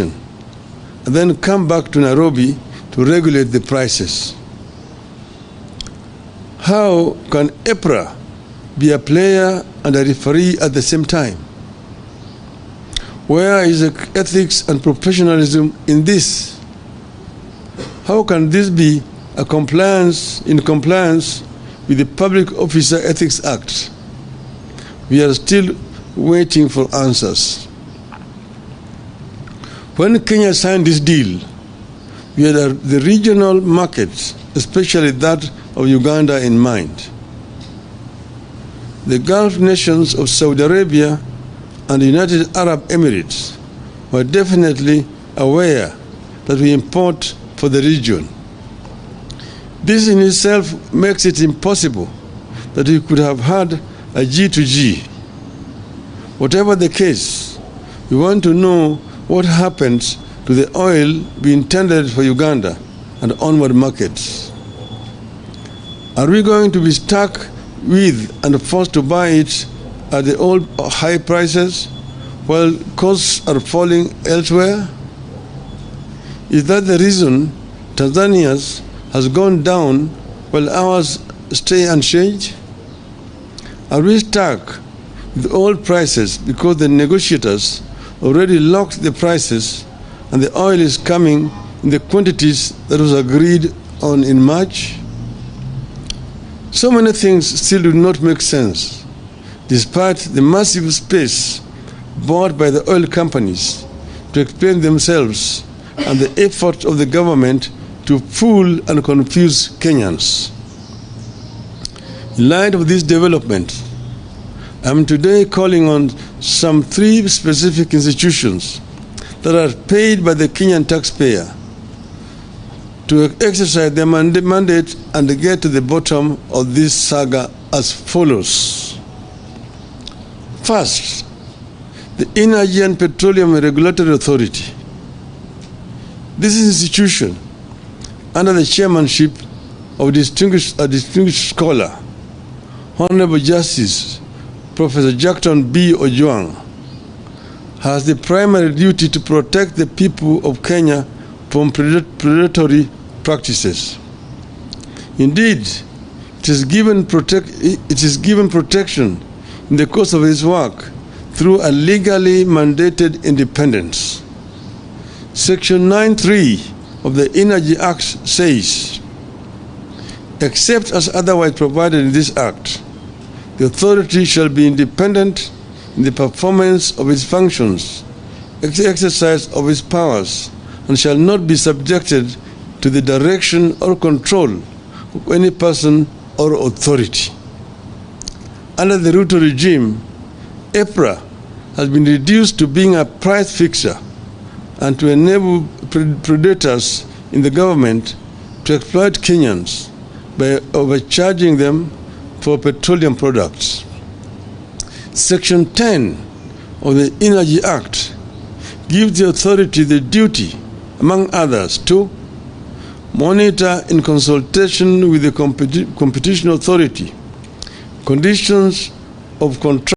and then come back to Nairobi to regulate the prices. How can EPRA be a player and a referee at the same time? Where is the ethics and professionalism in this? How can this be in compliance with the Public Officer Ethics Act? We are still waiting for answers. When Kenya signed this deal, we had the regional markets, especially that of Uganda, in mind. The Gulf nations of Saudi Arabia and the United Arab Emirates were definitely aware that we import for the region. This in itself makes it impossible that we could have had a G2G. Whatever the case, we want to know what happens to the oil we intended for Uganda and onward markets. Are we going to be stuck with and forced to buy it at the old high prices while costs are falling elsewhere? Is that the reason Tanzania's has gone down while ours stay unchanged? Are we stuck with old prices because the negotiators already locked the prices and the oil is coming in the quantities that was agreed on in March? So many things still do not make sense, despite the massive space bought by the oil companies to explain themselves and the effort of the government to fool and confuse Kenyans. In light of this development, I am today calling on some 3 specific institutions that are paid by the Kenyan taxpayer to exercise their mandate and get to the bottom of this saga as follows. First, the Energy and Petroleum Regulatory Authority. This institution, under the chairmanship of a distinguished scholar, Honorable Justice Professor Jackton B. Ojwang, has the primary duty to protect the people of Kenya from predatory practices. Indeed, it is given protection in the course of his work through a legally mandated independence. Section 9(3) of the Energy Act says, except as otherwise provided in this Act, the authority shall be independent in the performance of its functions, exercise of its powers, and shall not be subjected to the direction or control of any person or authority. Under the Ruto regime, EPRA has been reduced to being a price fixer and to enable predators in the government to exploit Kenyans by overcharging them for petroleum products. Section 10 of the Energy Act gives the authority the duty, among others, to monitor in consultation with the competition authority conditions of contract